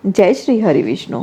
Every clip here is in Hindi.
जय श्री हरि विष्णु।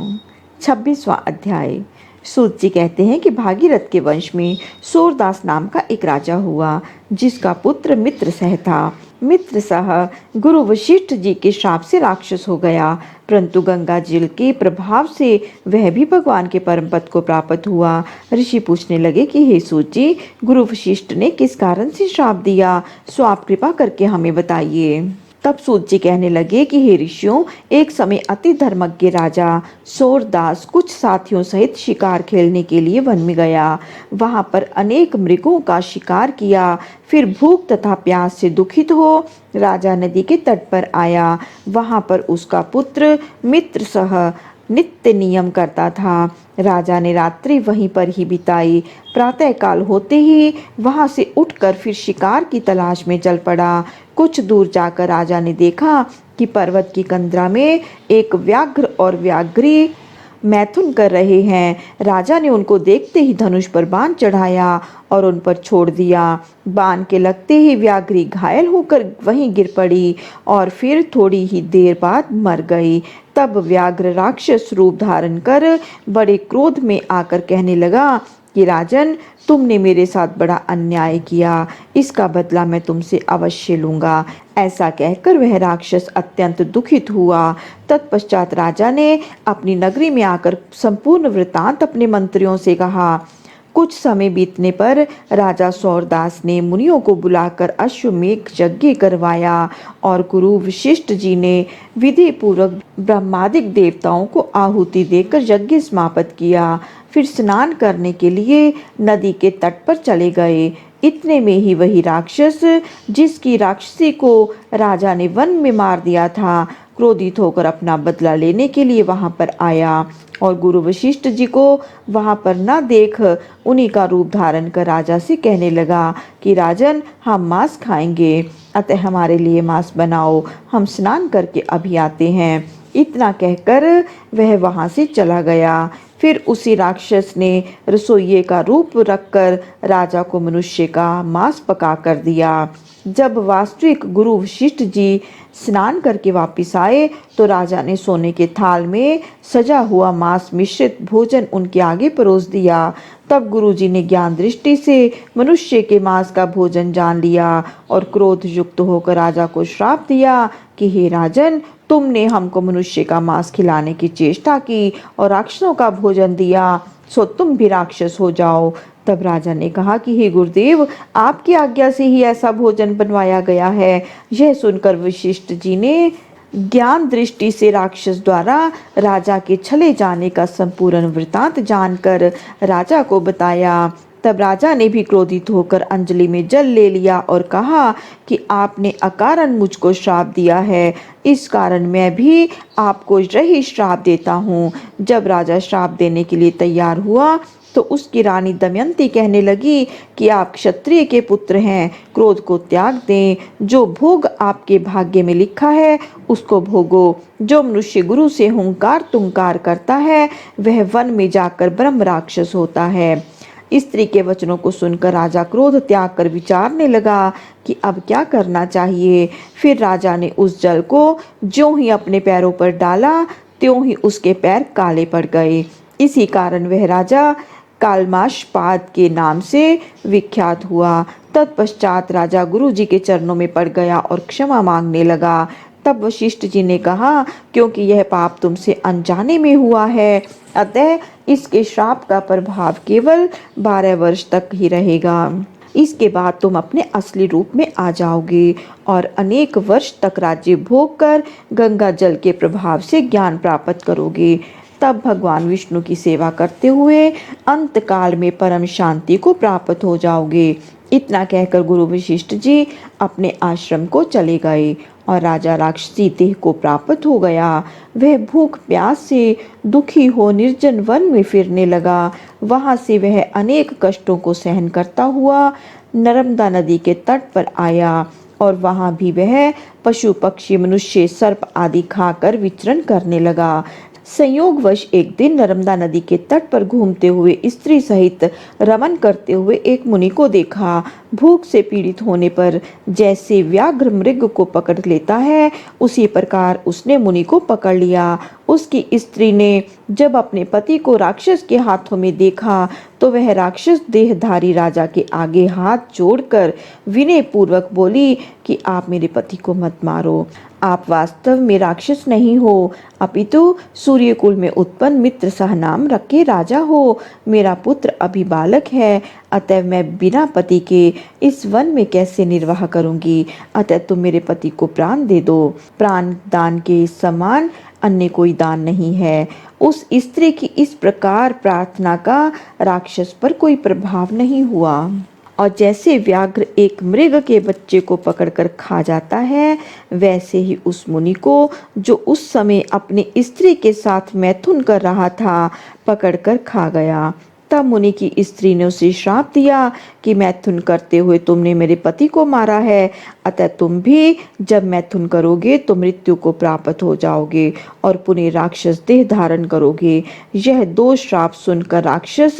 26वां अध्याय। सूत जी कहते हैं कि भागीरथ के वंश में सूरदास नाम का एक राजा हुआ, जिसका पुत्र मित्रसह था। मित्रसह गुरु वशिष्ठ जी के श्राप से राक्षस हो गया, परंतु गंगा जल के प्रभाव से वह भी भगवान के परम पद को प्राप्त हुआ। ऋषि पूछने लगे कि हे सूत जी, गुरु वशिष्ठ ने किस कारण से श्राप दिया, सो आप कृपा करके हमें बताइए। तब सूत जी कहने लगे कि हे ऋषियों, एक समय अति धर्मज्ञ राजा सूरदास कुछ साथियों सहित शिकार खेलने के लिए वन में गया। वहां पर अनेक मृगों का शिकार किया। फिर भूख तथा प्यास से दुखित हो राजा नदी के तट पर आया। वहां पर उसका पुत्र मित्र सह नित्य नियम करता था। राजा ने रात्रि वहीं पर ही बिताई। प्रातःकाल होते ही वहां से उठकर फिर शिकार की तलाश में चल पड़ा। कुछ दूर जाकर राजा ने देखा कि पर्वत की कंदरा में एक व्याघ्र और व्याघ्री मैथुन कर रहे हैं। राजा ने उनको देखते ही धनुष पर बाण चढ़ाया और उन पर छोड़ दिया। बाण के लगते ही व्याघ्री घायल होकर वहीं गिर पड़ी और फिर थोड़ी ही देर बाद मर गई। तब व्याघ्र राक्षस रूप धारण कर बड़े क्रोध में आकर कहने लगा कि राजन, तुमने मेरे साथ बड़ा अन्याय किया, इसका बदला मैं तुमसे अवश्य लूंगा। ऐसा कहकर वह राक्षस अत्यंत दुखित हुआ। तत्पश्चात राजा ने अपनी नगरी में आकर संपूर्ण वृतांत अपने मंत्रियों से कहा। कुछ समय बीतने पर राजा सूरदास ने मुनियों को बुलाकर अश्वमेघ यज्ञ करवाया और गुरु वशिष्ठ जी ने विधि पूर्वक ब्रह्मादिक देवताओं को आहुति देकर यज्ञ समाप्त किया। फिर स्नान करने के लिए नदी के तट पर चले गए। इतने में ही वही राक्षस, जिसकी राक्षसी को राजा ने वन में मार दिया था, क्रोधित होकर अपना बदला लेने के लिए वहां पर आया और गुरु वशिष्ठ जी को वहां पर न देख उन्हीं का रूप धारण कर राजा से कहने लगा कि राजन, हम मांस खाएंगे, अतः हमारे लिए मांस बनाओ, हम स्नान करके अभी आते हैं। इतना कहकर वह वहां से चला गया। फिर उसी राक्षस ने रसोइये का रूप रखकर राजा को मनुष्य का मांस पका कर दिया। जब वास्तविक गुरु वशिष्ठ जी स्नान करके वापस आए तो राजा ने सोने के थाल में सजा हुआ मांस मिश्रित भोजन उनके आगे परोस दिया। तब गुरु जी ने ज्ञान दृष्टि से मनुष्य के मांस का भोजन जान लिया और क्रोध युक्त होकर राजा को श्राप दिया कि हे राजन, तुमने हमको मनुष्य का मांस खिलाने की चेष्टा की और राक्षसों का भोजन दिया, सो तुम भी राक्षस हो जाओ। तब राजा ने कहा कि हे गुरुदेव, आपकी आज्ञा से ही ऐसा भोजन बनवाया गया है। यह सुनकर वशिष्ठ जी ने ज्ञान दृष्टि से राक्षस द्वारा राजा के छले जाने का संपूर्ण वृतांत जानकर राजा को बताया। तब राजा ने भी क्रोधित होकर अंजलि में जल ले लिया और कहा कि आपने अकारण मुझको श्राप दिया है, इस कारण मैं भी आपको यही श्राप देता हूँ। जब राजा श्राप देने के लिए तैयार हुआ तो उसकी रानी दमयंती कहने लगी कि आप क्षत्रिय के पुत्र हैं, क्रोध को त्याग दें। जो भोग आपके भाग्य में लिखा है उसको भोगो। जो मनुष्य गुरु से हुंकार तुंकार करता है वह वन में जाकर ब्रह्म राक्षस होता है। स्त्री के वचनों को सुनकर राजा क्रोध त्याग कर विचारने लगा कि अब क्या करना चाहिए। फिर राजा ने उस जल को ज्यों ही अपने पैरों पर डाला त्यों ही उसके पैर काले पड़ गए। इसी कारण वह राजा कालमाशपाद के नाम से विख्यात हुआ। तत्पश्चात राजा गुरु जी के चरणों में पड़ गया और क्षमा मांगने लगा। तब वशिष्ठ जी ने कहा, क्योंकि यह पाप तुमसे अनजाने में हुआ है, अतः इसके श्राप का प्रभाव केवल 12 वर्ष तक ही रहेगा। इसके बाद तुम अपने असली रूप में आ जाओगे और अनेक वर्ष तक राज्य भोग कर गंगा जल के प्रभाव से ज्ञान प्राप्त करोगे। तब भगवान विष्णु की सेवा करते हुए अंत काल में परम शांति को प्राप्त हो जाओगे। इतना कहकर गुरु वशिष्ठ जी अपने आश्रम को चले गए और राजा राक्षसी देह को प्राप्त हो गया। वह भूख प्यास से दुखी हो निर्जन वन में फिरने लगा। वहां से वह अनेक कष्टों को सहन करता हुआ नर्मदा नदी के तट पर आया और वहां भी वह पशु पक्षी मनुष्य सर्प आदि खाकर विचरण करने लगा। संयोगवश एक दिन नर्मदा नदी के तट पर घूमते हुए स्त्री सहित रमन करते हुए एक मुनि को देखा। भूख से पीड़ित होने पर जैसे व्याघ्र मृग को पकड़ लेता है, उसी प्रकार उसने मुनि को पकड़ लिया। उसकी स्त्री ने जब अपने पति को राक्षस के हाथों में देखा तो वह राक्षस देहधारी राजा के आगे हाथ जोड़कर विनय पूर्वक बोली कि आप मेरे पति को मत मारो। आप वास्तव में राक्षस नहीं हो, अपितु सूर्यकुल में उत्पन्न मित्रसह नाम रखे राजा हो। मेरा पुत्र अभी बालक है, अतः मैं बिना पति के इस वन में कैसे निर्वाह करूंगी। अतः तुम मेरे पति को प्राण दे दो। प्राण दान के समान अन्य कोई दान नहीं है। उस स्त्री की इस प्रकार प्रार्थना का राक्षस पर कोई प्रभाव नहीं हुआ, और जैसे व्याघ्र एक मृग के बच्चे को पकड़कर खा जाता है, वैसे ही उस मुनि को, जो उस समय अपनी स्त्री के साथ मैथुन कर रहा था, पकड़कर खा गया। तब मुनि की स्त्री ने उसे श्राप दिया कि मैथुन करते हुए तुमने मेरे पति को मारा है, अतः तुम भी जब मैथुन करोगे तो मृत्यु को प्राप्त हो जाओगे और पुनः राक्षस देह धारण करोगे। यह दो श्राप सुनकर राक्षस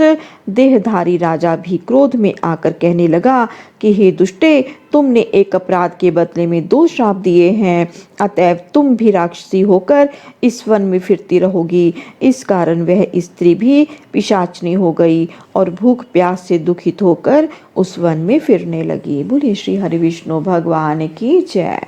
देहधारी राजा भी क्रोध में आकर कहने लगा कि हे दुष्टे, तुमने एक अपराध के बदले में दो श्राप दिए हैं, अतएव तुम भी राक्षसी होकर इस वन में फिरती रहोगी। इस कारण वह स्त्री भी पिशाचनी हो गई और भूख प्यास से दुखित होकर उस वन में फिरने लगी। बोलिए श्री हरि विष्णु भगवान की जय।